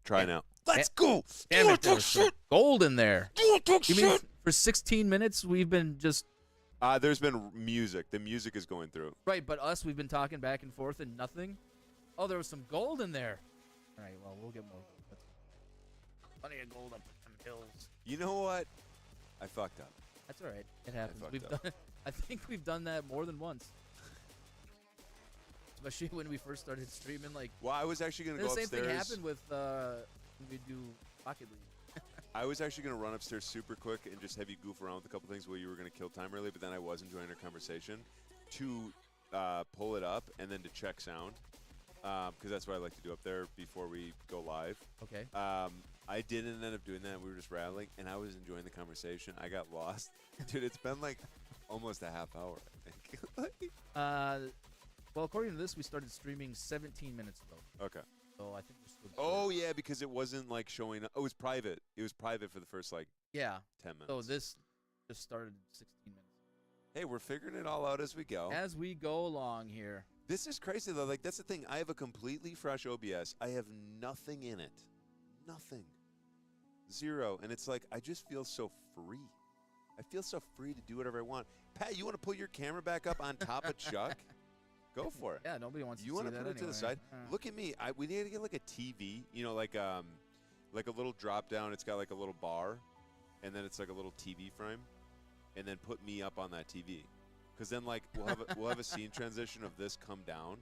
Try now. Let's go. Damn it, there was some gold in there. You mean for 16 minutes we've been just... There's been music. The music is going through. Right, but we've been talking back and forth and nothing. Oh, there was some gold in there. All right, well, we'll get more gold. That's plenty of gold up some hills. You know what? I fucked up. That's all right. It happens. I think we've done that more than once. Especially when we first started streaming. Well, I was actually going to go upstairs. The same thing happened with when we do Rocket League. I was actually going to run upstairs super quick and just have you goof around with a couple things while you were going to kill time early, but then I was enjoying our conversation to pull it up and then to check sound. Because that's what I like to do up there before we go live. Okay. I didn't end up doing that. We were just rattling, and I was enjoying the conversation. I got lost. Dude, it's been almost a half hour, I think. Well, according to this, we started streaming 17 minutes ago. Okay. So I think we're still... Oh, yeah, because it wasn't, showing up. Oh, it was private. It was private for the first, 10 minutes. So this just started 16 minutes. Hey, we're figuring it all out as we go. As we go along here. This is crazy, though. That's the thing. I have a completely fresh OBS. I have nothing in it. Nothing. Zero. And it's I just feel so free. I feel so free to do whatever I want. Pat, you want to pull your camera back up on top of Chuck? Go for it. Yeah, nobody wants to see that. You want to put it to the side? Look at me. We need to get a TV, like a little drop down. It's got a little bar, and then it's a little TV frame, and then put me up on that TV. Because then we'll have a scene transition of this come down.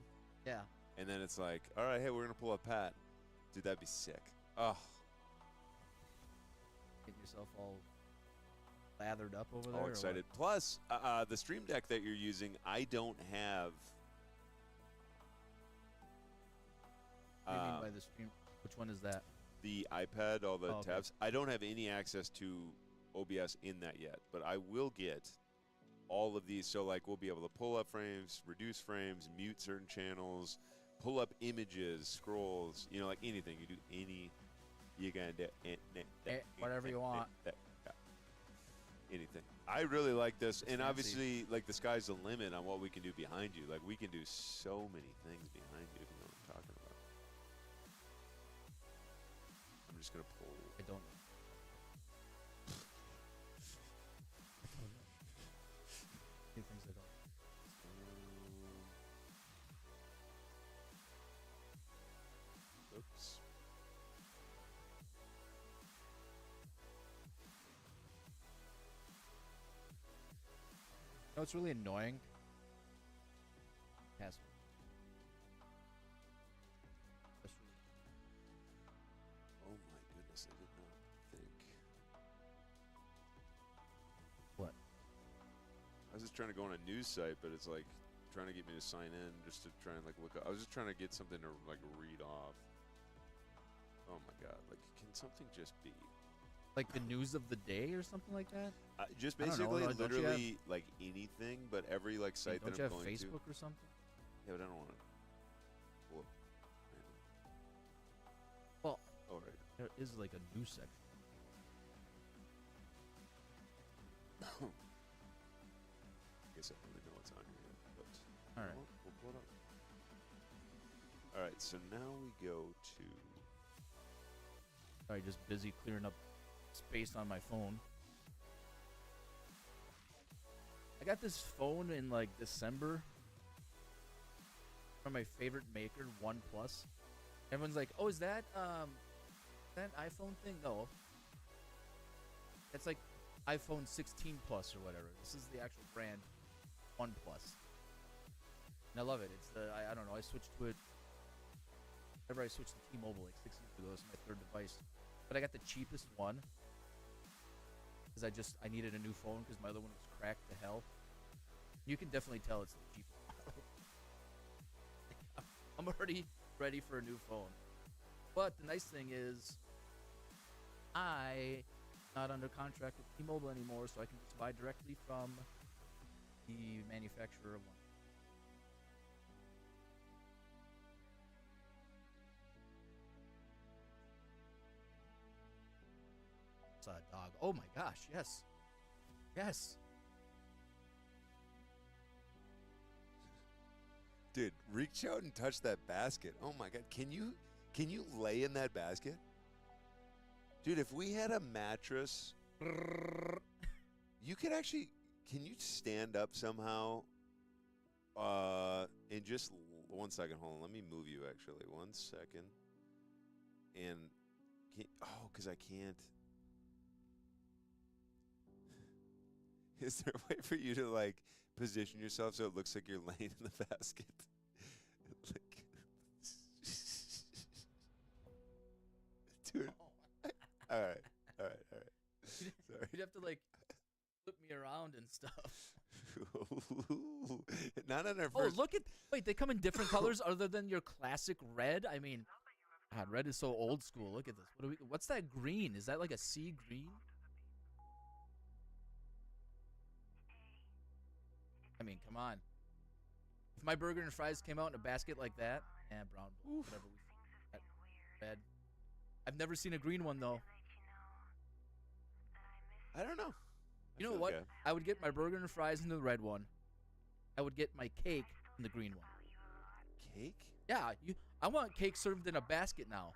Yeah. And then it's all right, hey, we're going to pull up Pat. Dude, that'd be sick. Oh. Get yourself all lathered up over there. All excited. Plus, the Stream Deck that you're using, I don't have. What do you mean by the stream? Which one is that? The iPad, all the tabs. Okay. I don't have any access to OBS in that yet, but I will get all of these. So, we'll be able to pull up frames, reduce frames, mute certain channels, pull up images, scrolls, anything. You do you can do whatever you want. Anything. I really like this. It's and fancy. Obviously, the sky's the limit on what we can do behind you. We can do so many things behind you, if you know what I'm talking about. I'm just going to pull. I don't know. Few things I don't. Oops. No, it's really annoying. Password. Oh my goodness, I did not think. What? I was just trying to go on a news site, but it's trying to get me to sign in just to try and look up. I was just trying to get something to read off. Oh my god, can something just be the news of the day or something like that? just I don't know, basically don't you literally anything, but every site Don't that you I'm have going Facebook to. or something? Yeah, but I don't want to. Well, Oh right. there is a news section. I guess I don't really know what's on here yet, but All right. We'll pull it up. All right, so now we go to. Sorry, just busy clearing up space on my phone. I got this phone in December from my favorite maker, OnePlus. Everyone's like, "Oh, is that that iPhone thing?" No, it's iPhone 16 Plus or whatever. This is the actual brand, OnePlus, and I love it. It's I don't know. I switched to it. Whenever I switched to T-Mobile 6 years ago, this is my third device. But I got the cheapest one because I needed a new phone because my other one was cracked to hell. You can definitely tell it's the cheapest model. I'm already ready for a new phone. But the nice thing is I'm not under contract with T-Mobile anymore, so I can just buy directly from the manufacturer of one. Dog. Oh my gosh, yes. Yes. Dude, reach out and touch that basket. Oh my god, can you lay in that basket? Dude, if we had a mattress, you could actually. Can you stand up somehow? In just 1 second. Hold on. Let me move you. Actually, 1 second. And because I can't. Is there a way for you to like position yourself so it looks like you're laying in the basket? Like, dude. All right. Sorry. You'd have to like flip me around and stuff. Not on our Oh, first. wait, they come in different colors other than your classic red? I mean, God, red is so old school. Look at this. What's that green? Is that like a sea green? I mean, come on. If my burger and fries came out in a basket like that, brown, whatever. Red. I've never seen a green one though. I don't know. You know what? I would get my burger and fries in the red one. I would get my cake in the green one. Cake? Yeah, I want cake served in a basket now.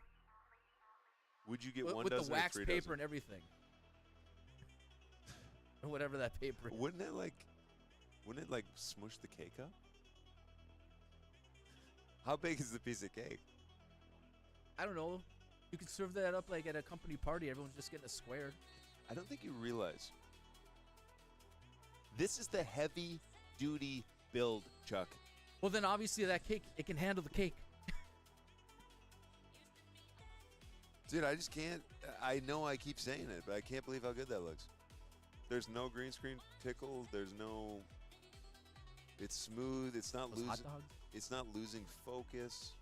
Would you get with, one with dozen the wax or 3 paper dozen? and everything, or whatever that paper is. Wouldn't it like smush the cake up? How big is the piece of cake? I don't know. You could serve that up like at a company party. Everyone's just getting a square. I don't think you realize. This is the heavy duty build, Chuck. Well, then obviously that cake, it can handle the cake. Dude, I just can't. I know I keep saying it, but I can't believe how good that looks. There's no green screen tickle. There's no. It's smooth. It's not Those hot losing. dogs? It's not losing focus.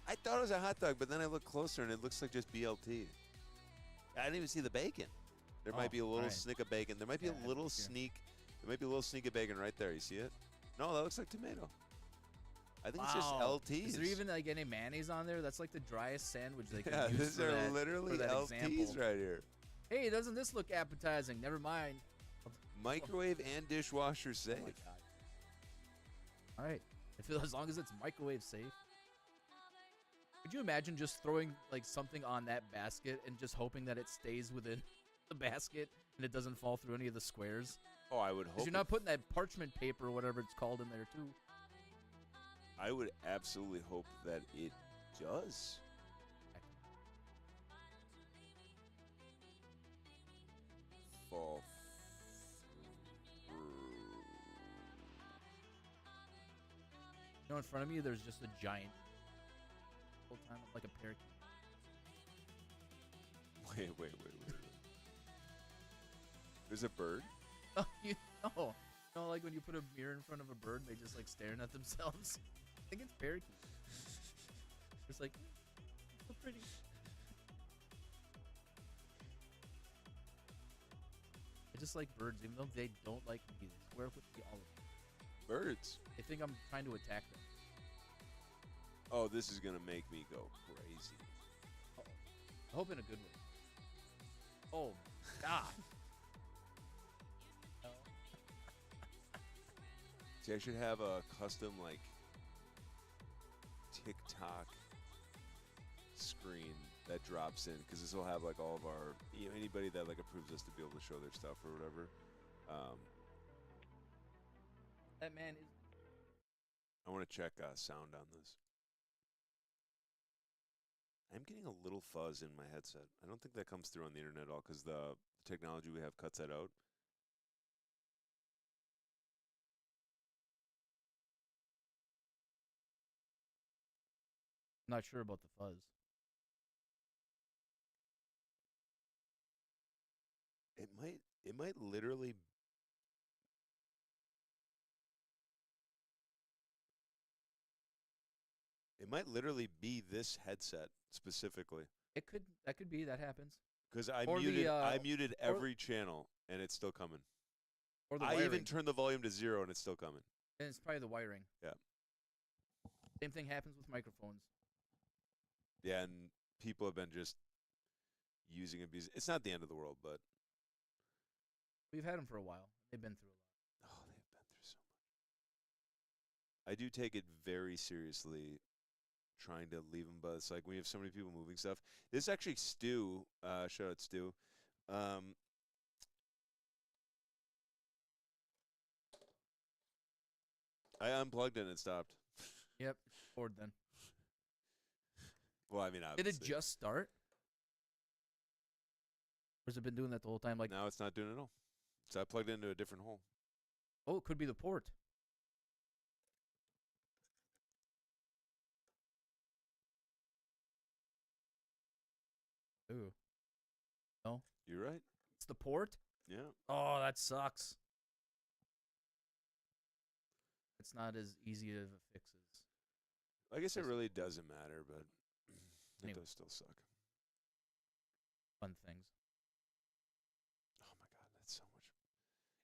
I thought it was a hot dog, but then I looked closer and it looks like just BLT. I didn't even see the bacon. There might be a little snick of bacon. There might be a little sneak. There might be a little sneak of bacon right there. You see it? No, that looks like tomato. I think it's just LTs. Is there even like any mayonnaise on there? That's like the driest sandwich they can Yeah, use these for are that, literally for that LTs example. right here. Hey, doesn't this look appetizing? Never mind. Microwave and dishwasher safe. Oh my God. All right. I feel as long as it's microwave safe. Could you imagine just throwing like something on that basket and just hoping that it stays within the basket and it doesn't fall through any of the squares? Oh, I would hope. Because you're not putting that parchment paper or whatever it's called in there too. I would absolutely hope that it does. Fall through. You know, in front of me, there's just a giant. Whole time, like a parakeet. Wait. There's a bird? Oh, you know, like when you put a mirror in front of a bird, and they just like staring at themselves. I think it's parakeet. It's like, so pretty. I just like birds, even though they don't like me. They swear with me all of them. Birds. They think I'm trying to attack them. Oh, this is gonna make me go crazy. Uh-oh. I hope in a good way. Oh, God. No. See, I should have a custom like TikTok screen that drops in because this will have like all of our anybody that like approves us to be able to show their stuff or whatever. That man is. I want to check sound on this. I'm getting a little fuzz in my headset. I don't think that comes through on the internet at all because the technology we have cuts that out. I'm not sure about the fuzz. It might literally. It might literally be this headset specifically. That could be. That happens. Because I Or the, muted every channel and it's still coming. Or the I wiring. even turned the volume to 0 and it's still coming. And it's probably the wiring. Yeah. Same thing happens with microphones. Yeah, and people have been just using abuse. It's not the end of the world, but We've had them for a while. They've been through a lot. oh, they've been through so much. I do take it very seriously trying to leave them, but it's like when you have so many people moving stuff. This is actually Stu. Shout out Stu. I unplugged it and it stopped. Yep. Bored then. Well, I mean, Did obviously. it just start? Or has it been doing that the whole time? Like, Now it's not doing it at all. So I plugged it into a different hole. oh, it could be the port. Ooh. No, You're right. it's the port. Yeah. Oh, that sucks. It's not as easy of a fix as I guess it really doesn't matter, but it Anyway. does still suck. fun things. Oh my god, that's so much.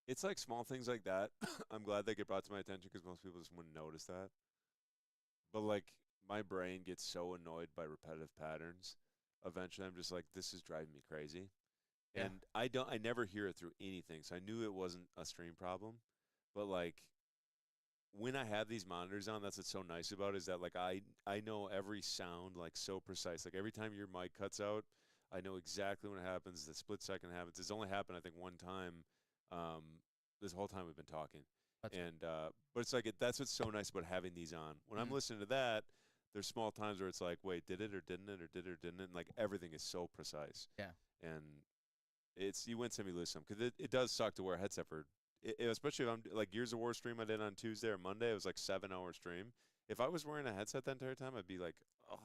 It's like small things like that. I'm glad they get brought to my attention because most people just wouldn't notice that. But like my brain gets so annoyed by repetitive patterns. Eventually, I'm just like, this is driving me crazy. Yeah. And I never hear it through anything, so I knew it wasn't a stream problem. But like when I have these monitors on, that's what's so nice about it, is that like I know every sound like so precise. Like every time your mic cuts out, I know exactly when it happens. The split second it happens. It's only happened I think one time. This whole time we've been talking, but it's like that's what's so nice about having these on. When I'm listening to that, there's small times where it's like, wait, did it or didn't it or did it or didn't it? And like everything is so precise. Yeah. And it's you win some, you lose some, because it does suck to wear a headset for. Especially if I'm like Gears of War stream I did on Tuesday or Monday, it was like 7-hour stream. If I was wearing a headset that entire time, I'd be like, oh,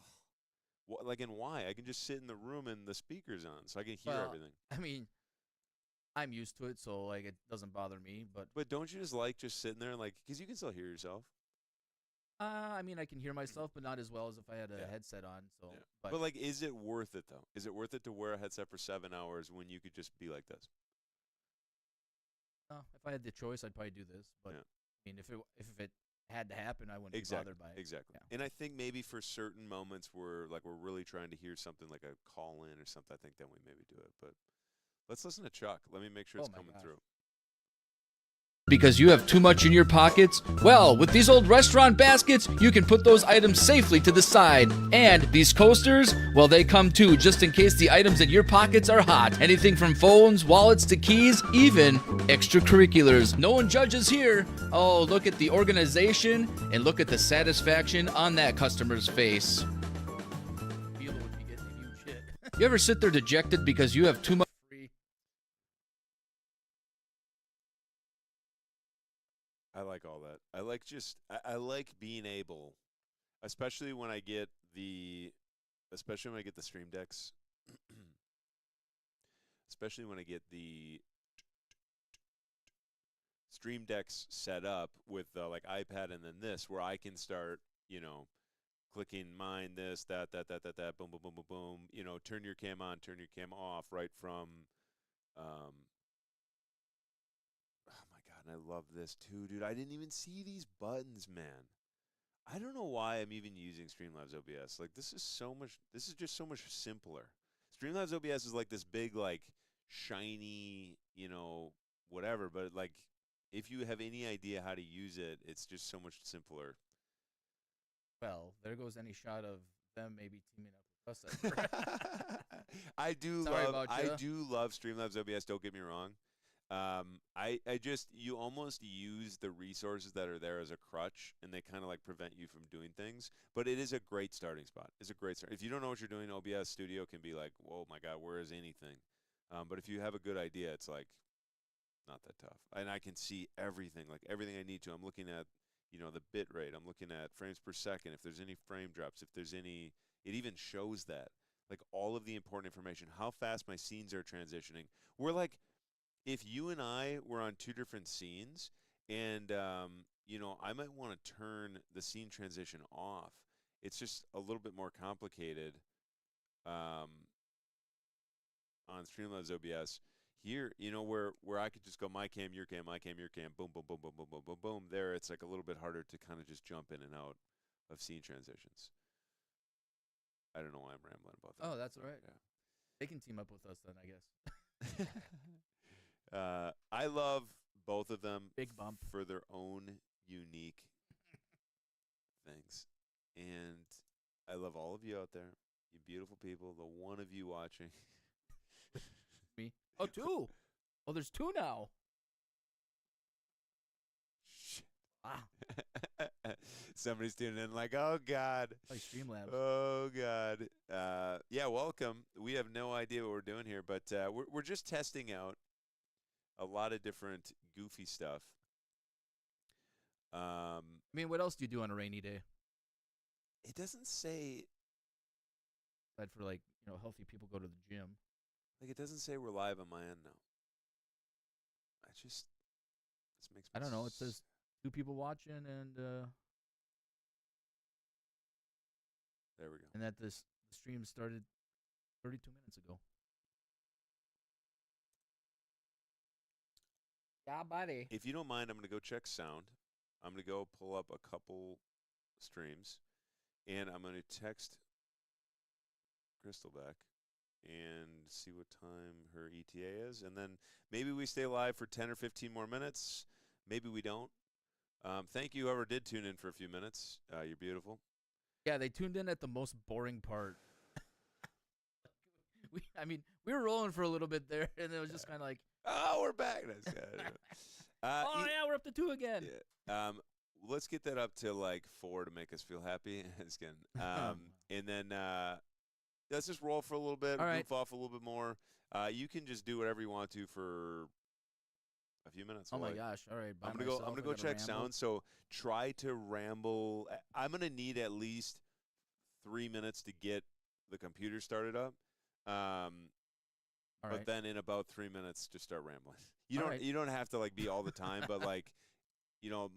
what? Like, and why? I can just sit in the room and the speakers on, so I can hear everything. I mean, I'm used to it, so like it doesn't bother me. But don't you just like just sitting there and like, because you can still hear yourself. I mean, I can hear myself, but not as well as if I had a Yeah. headset on. So, Yeah. but, But like, is it worth it though? Is it worth it to wear a headset for 7 hours when you could just be like this? if I had the choice, I'd probably do this. But Yeah. I mean, if it had to happen, I wouldn't Exactly. be bothered by it. Exactly. Yeah. And I think maybe for certain moments where like we're really trying to hear something like a call in or something, I think then we maybe do it. But let's listen to Chuck. Let me make sure it's Oh my coming gosh. through. Because you have too much in your pockets? Well, with these old restaurant baskets, you can put those items safely to the side. And these coasters, well, they come too, just in case the items in your pockets are hot. Anything from phones, wallets to keys, even extracurriculars. No one judges here. Oh, look at the organization and look at the satisfaction on that customer's face. Feel it would be getting a huge hit. You ever sit there dejected because you have too much free? I like all that. I like just I like being able, especially when I get the Stream Decks, especially when I get the Stream Decks set up with the like iPad and then this, where I can start, clicking mine, this, that, boom, boom, boom, boom, boom. Turn your cam on, turn your cam off, right from. Oh my god, and I love this too, dude. I didn't even see these buttons, man. I don't know why I'm even using Streamlabs OBS. Like this is just so much simpler. Streamlabs OBS is like this big, like shiny, whatever, but like if you have any idea how to use it, it's just so much simpler. Well, there goes any shot of them maybe teaming up with us. I do love Streamlabs OBS, don't get me wrong. You almost use the resources that are there as a crutch, and they kind of like prevent you from doing things. But it is a great starting spot. It's a great start. If you don't know what you're doing, OBS Studio can be like, whoa, my God, where is anything? But if you have a good idea, it's like not that tough. And I can see everything, like everything I need to. I'm looking at, the bit rate. I'm looking at frames per second. If there's any frame drops, if there's any, it even shows that. Like all of the important information, how fast my scenes are transitioning. We're like, if you and I were on two different scenes and, I might want to turn the scene transition off. It's just a little bit more complicated on Streamlabs OBS. Here, where I could just go my cam, your cam, my cam, your cam, boom, boom, boom, boom, boom, boom, boom, boom. There, it's like a little bit harder to kind of just jump in and out of scene transitions. I don't know why I'm rambling about that. Oh, that's all right. Yeah. They can team up with us then, I guess. I love both of them Big bump. for their own unique things. And I love all of you out there, you beautiful people. The one of you watching. Me. Oh, two. Oh, there's two now. Shit. Wow. Somebody's tuning in like, oh God. Like Streamlabs. Oh God. Yeah, welcome. We have no idea what we're doing here, but we're just testing out a lot of different goofy stuff. I mean, what else do you do on a rainy day? It doesn't say, Aside for like, healthy people go to the gym. like, it doesn't say we're live on my end now. This makes me I don't know. It says 2 people watching, and there we go. and that the stream started 32 minutes ago. Yeah, buddy. If you don't mind, I'm going to go check sound. I'm going to go pull up a couple streams, and I'm going to text Crystal back and see what time her ETA is, and then maybe we stay live for 10 or 15 more minutes. Maybe we don't. Thank you, whoever did tune in for a few minutes. You're beautiful. Yeah, they tuned in at the most boring part. We were rolling for a little bit there, and it was just kind of like, oh, we're back. That's good. oh yeah, we're up to 2 again. Yeah. Let's get that up to like 4 to make us feel happy. It's good. And then let's just roll for a little bit, goof off a little bit more. You can just do whatever you want to for a few minutes. Oh my gosh! All right, I'm gonna go check sound. So try to ramble. I'm gonna need at least 3 minutes to get the computer started up. But then in about 3 minutes, just start rambling. You don't have to like be all the time, but like,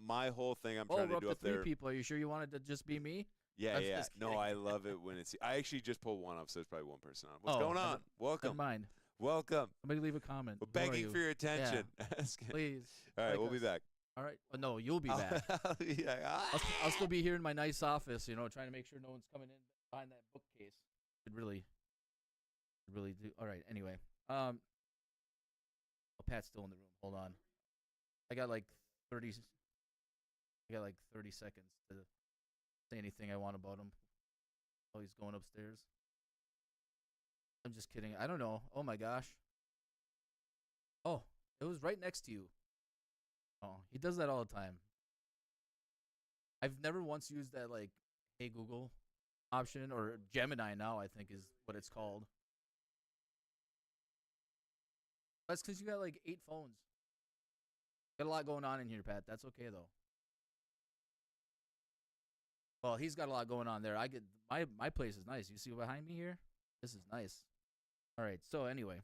my whole thing I'm trying to do up there. 3 people. Are you sure you wanted to just be me? Yeah, yeah. No, I love it when it's. I actually just pulled one up, so there's probably one person on. What's going on? Welcome. Never mind. Welcome. Somebody leave a comment. We're begging for your attention. Yeah. Please. All right, we'll be back. All right. Well, no, you'll be back. I'll still be here in my nice office, trying to make sure no one's coming in behind that bookcase. Could really do. All right. Anyway, Pat's still in the room. Hold on. I got like 30 seconds to say anything I want about him while he's going upstairs. I'm just kidding. I don't know. Oh my gosh. Oh, it was right next to you. Oh, he does that all the time. I've never once used that like Hey Google option, or Gemini now I think is what it's called. That's because you got like 8 phones. Got a lot going on in here, Pat. That's okay though. Well, he's got a lot going on there. My place is nice. You see behind me here? This is nice. All right. So anyway,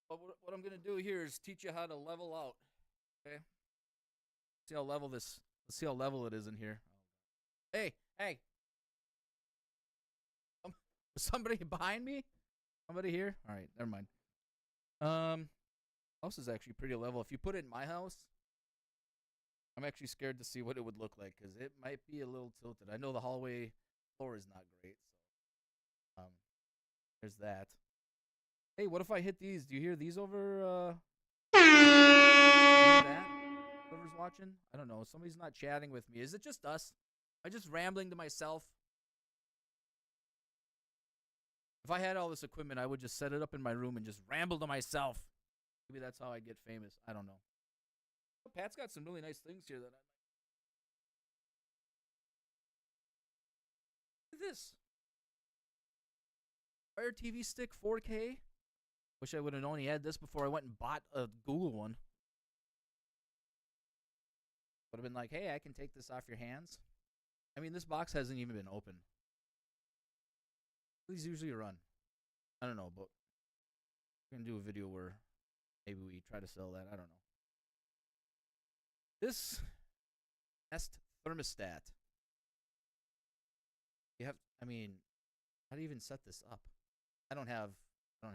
what I'm gonna do here is teach you how to level out. Okay. See how level this. Let's see how level it is in here. Hey. Somebody behind me? Somebody here? All right. Never mind. House is actually pretty level. If you put it in my house, I'm actually scared to see what it would look like because it might be a little tilted. I know the hallway floor is not great, so there's that. Hey, what if I hit these? Do you hear these over? You hear that? Whoever's watching? I don't know. Somebody's not chatting with me. Is it just us? Am I just rambling to myself? If I had all this equipment, I would just set it up in my room and just ramble to myself. Maybe that's how I get famous. I don't know. Pat's got some really nice things here that I like. Look at this. Fire TV stick 4K. Wish I would have known he had this before I went and bought a Google one. Would have been like, hey, I can take this off your hands. I mean, this box hasn't even been opened. These usually run. I don't know, but we're going to do a video where maybe we try to sell that. I don't know. This Nest thermostat. How do you even set this up? I don't have the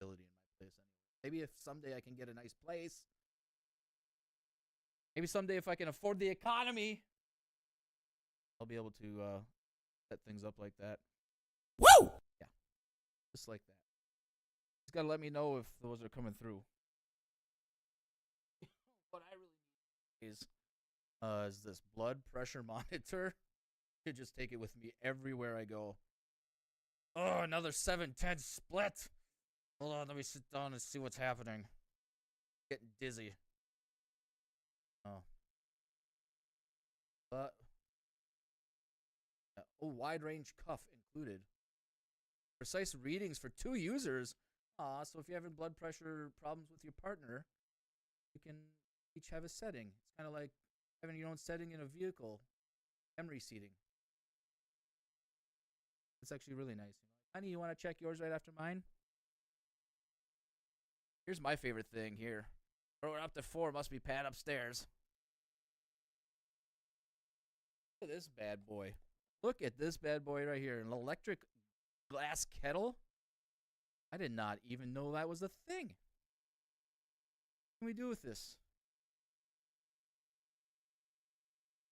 ability in my place anyway. Maybe if someday I can get a nice place. Maybe someday if I can afford the economy, I'll be able to set things up like that. Woo! Yeah. Just like that. Just gotta let me know if those are coming through. What I really need is this blood pressure monitor. Should just take it with me everywhere I go. Oh, another 710 split. Hold on, let me sit down and see what's happening. Getting dizzy. Oh. But wide range cuff included. Precise readings for 2 users. So if you're having blood pressure problems with your partner, you can each have a setting. It's kind of like having your own setting in a vehicle. Memory seating. It's actually really nice. Honey, you want to check yours right after mine? Here's my favorite thing here. We're up to 4. Must be Pat upstairs. Look at this bad boy. Look at this bad boy right here. An electric glass kettle. I did not even know that was a thing. What can we do with this?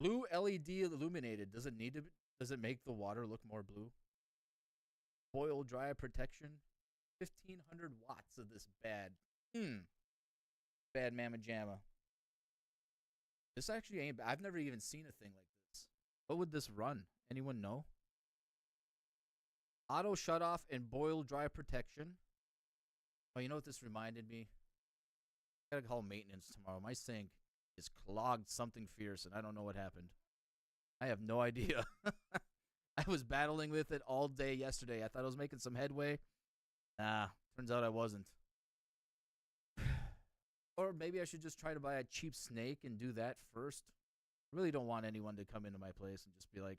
Blue LED illuminated. Does it need to? Does it make the water look more blue? Boil dry protection. 1,500 watts of this bad. Bad mamma jamma. This actually ain't. I've never even seen a thing like this. What would this run? Anyone know? Auto shut off and boil dry protection. Oh, you know what this reminded me? I gotta call maintenance tomorrow. My sink is clogged something fierce, and I don't know what happened. I have no idea. I was battling with it all day yesterday. I thought I was making some headway. Nah, turns out I wasn't. Or maybe I should just try to buy a cheap snake and do that first. I really don't want anyone to come into my place and just be like,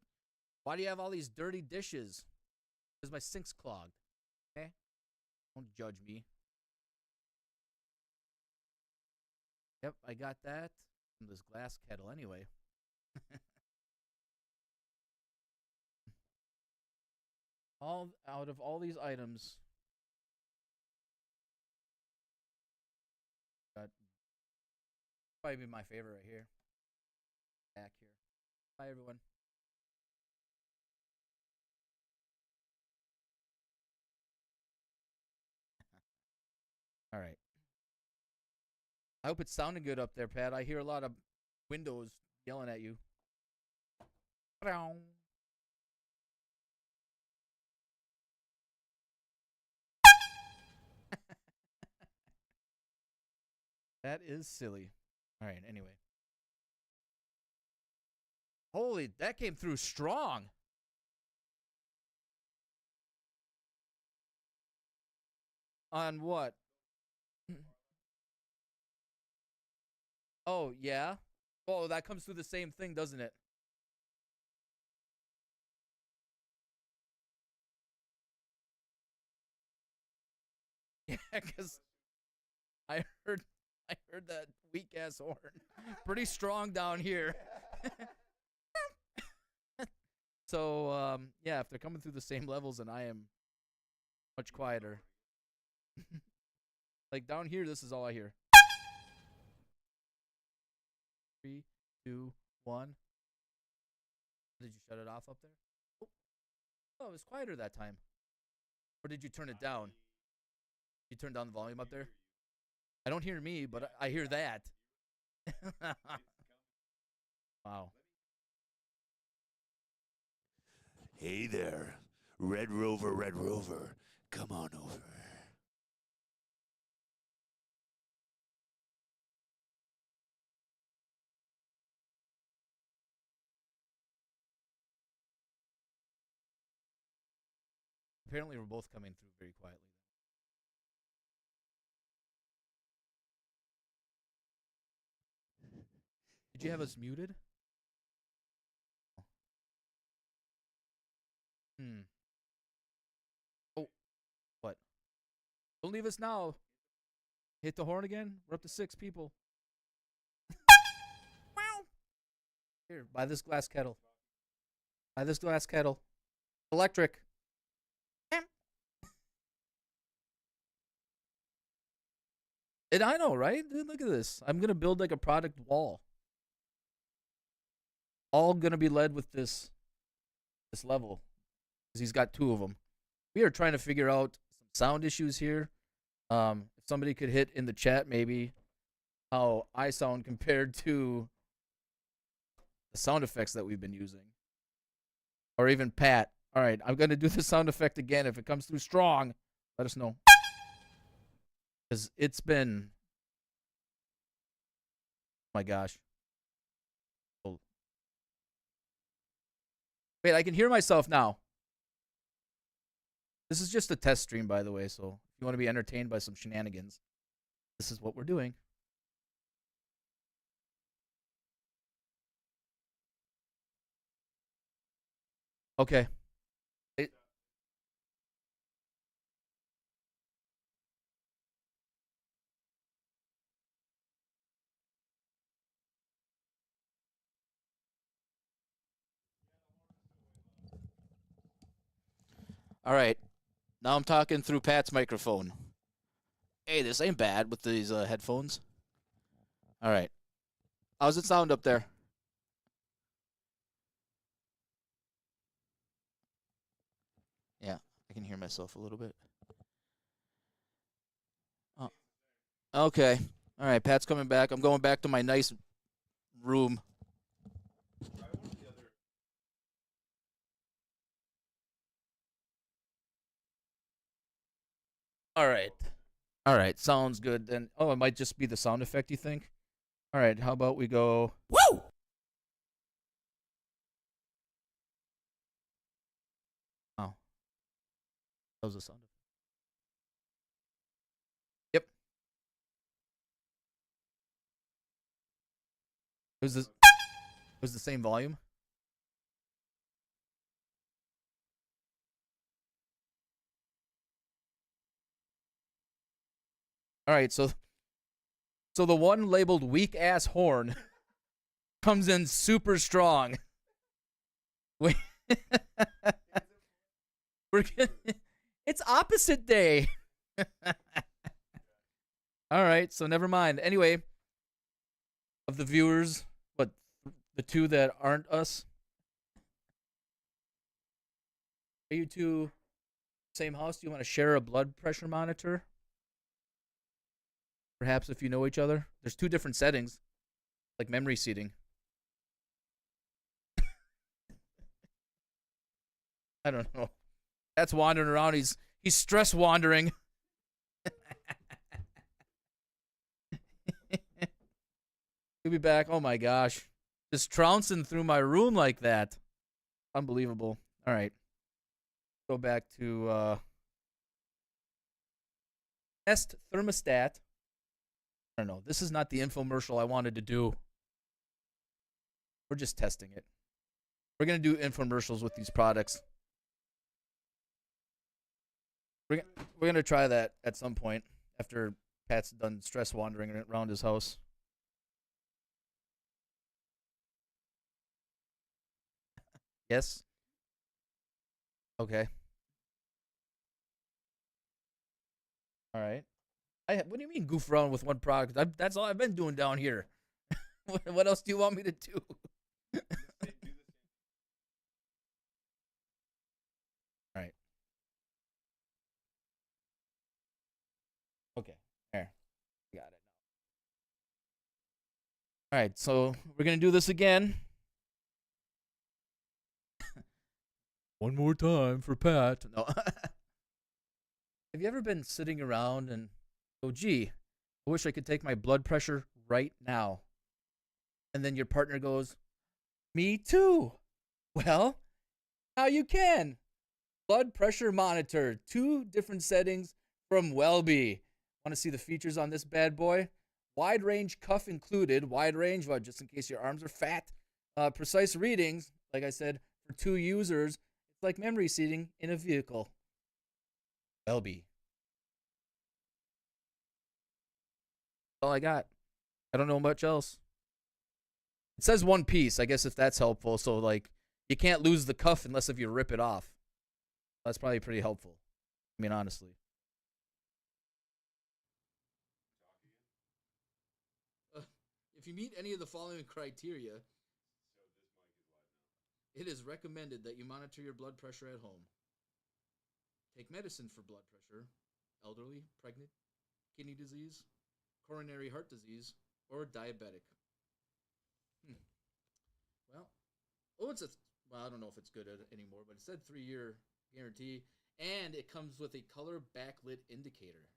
why do you have all these dirty dishes? Because my sink's clogged. Okay? Don't judge me. Yep, I got that from this glass kettle anyway. All out of all these items, got probably be my favorite right here. Back here. Bye, everyone. All right. I hope it's sounding good up there, Pat. I hear a lot of windows yelling at you. That is silly. All right, anyway. Holy, that came through strong. On what? Oh, yeah? Oh, that comes through the same thing, doesn't it? Yeah, because I heard that weak ass horn. Pretty strong down here. So, yeah, if they're coming through the same levels, then I am much quieter. Like down here, this is all I hear. 3, 2, 1. Did you shut it off up there? Oh, it was quieter that time. Or did you turn it down? You turned down the volume up there? I don't hear me, but I hear that. Wow. Hey there, Red Rover, come on over. Apparently, we're both coming through very quietly. Did you have us muted? Oh, what? Don't leave us now. Hit the horn again. We're up to 6 people. Here, buy this glass kettle. Buy this glass kettle. Electric. And I know, right? Dude, look at this. I'm going to build like a product wall. All going to be led with this level. Because he's got 2 of them. We are trying to figure out some sound issues here. If somebody could hit in the chat maybe how I sound compared to the sound effects that we've been using. or even Pat. All right, I'm gonna do the sound effect again. If it comes through strong, let us know. Because it's been, oh my gosh. Oh. Wait, I can hear myself now. This is just a test stream, by the way. So if you want to be entertained by some shenanigans, this is what we're doing. Okay. All right. Now I'm talking through Pat's microphone. Hey, this ain't bad with these headphones. All right. How's it sound up there? Yeah, I can hear myself a little bit. Oh, okay. All right, Pat's coming back. I'm going back to my nice room. All right. All right, sounds good. Then oh, it might just be the sound effect, you think? All right, how about we go woo? Oh, that was the sound effect. Yep. It was the same volume. All right, so the one labeled weak ass horn comes in super strong. Wait. We're it's opposite day. All right, so never mind. Anyway, of the viewers, what the two that aren't us? Are you two same house? Do you want to share a blood pressure monitor? Perhaps if you know each other. There's two different settings, like memory seating. I don't know. That's wandering around. He's stress wandering. He'll be back. Oh my gosh. Just trouncing through my room like that. Unbelievable. All right. Go back to test thermostat. I don't know. This is not the infomercial I wanted to do. We're just testing it. We're going to do infomercials with these products. We're going to try that at some point after Pat's done stress wandering around his house. Yes? Okay. All right. What do you mean goof around with one product? That's all I've been doing down here. What else do you want me to do? All right. Okay. There. Got it. All right. So we're going to do this again. One more time for Pat. No. Have you ever been sitting around and go, gee, I wish I could take my blood pressure right now? And then your partner goes, me too. Well, now you can. Blood pressure monitor, 2 different settings from Welby. Want to see the features on this bad boy? Wide range cuff included. Wide range, well, just in case your arms are fat. Precise readings, like I said, for 2 users. It's like memory seating in a vehicle. Welby. All I got. I don't know much else. It says 1 piece. I guess if that's helpful. So like, you can't lose the cuff unless if you rip it off. That's probably pretty helpful. I mean, honestly. If you meet any of the following criteria, it is recommended that you monitor your blood pressure at home. Take medicine for blood pressure, elderly, pregnant, kidney disease, coronary heart disease, or diabetic. Hmm. Well, oh, it's a Well, I don't know if it's good anymore, but it said 3-year guarantee, and it comes with a color backlit indicator.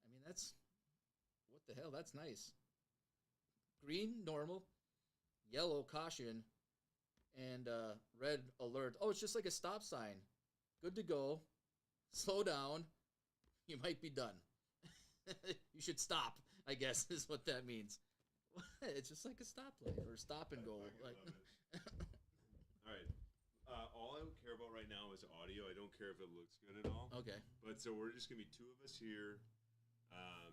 I mean, that's what the hell? That's nice. Green, normal. Yellow, caution. And red, alert. Oh, it's just like a stop sign. Good to go. Slow down. You might be done. You should stop, I guess, is what that means. It's just like a stoplight or stop and go. Like. All right. All I care about right now is audio. I don't care if it looks good at all. Okay. But so we're just gonna be two of us here. Where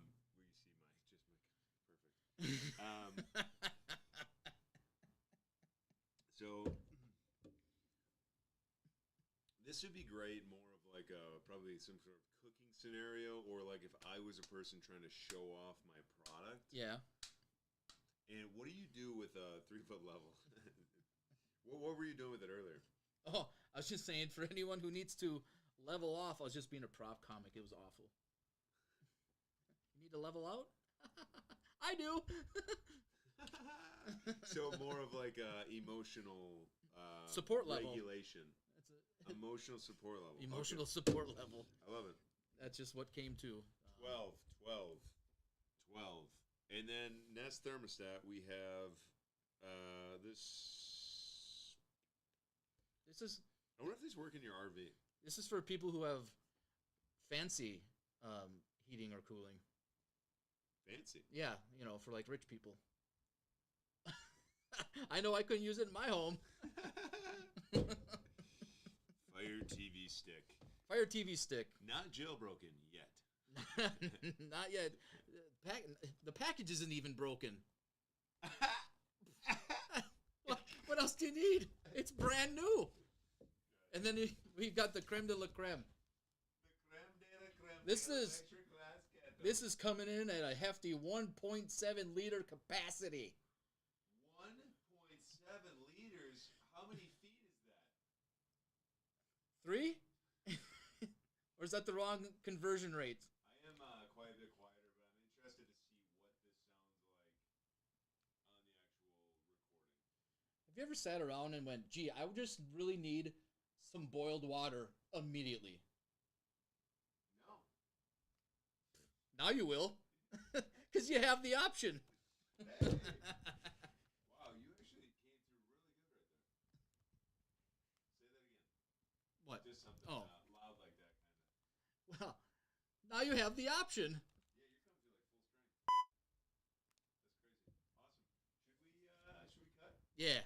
you see perfect. So this would be great. More of like probably some sort of cooking scenario, or like if I was a person trying to show off my product. Yeah. And what do you do with a 3-foot level? What were you doing with it earlier? Oh, I was just saying, for anyone who needs to level off, I was just being a prop comic. It was awful. You need to level out? I do. So more of like emotional support level regulation. Emotional support level. Emotional support level. I love it. That's just what came to. 12. And then Nest thermostat, we have this. This is. I wonder if these work in your RV. This is for people who have fancy heating or cooling. Fancy? Yeah, for like rich people. I know I couldn't use it in my home. Fire TV stick. Fire TV stick. Not jailbroken yet. Not yet. The package isn't even broken. What else do you need? It's brand new. And then we've got the creme de la creme. The creme de la creme. This is coming in at a hefty 1.7 liter capacity. 1.7 liters. How many feet is that? 3? Or is that the wrong conversion rate? I am quite a bit quieter, but I'm interested to see what this sounds like on the actual recording. Have you ever sat around and went, gee, I would just really need some boiled water immediately? No. Now you will. Because you have the option. Hey. Wow, you actually came through really good right there. Say that again. What? Just something loud like that, kind of. Well, now you have the option. Yeah, you're coming through like full strength. That's crazy. Awesome. Should we cut? Yeah.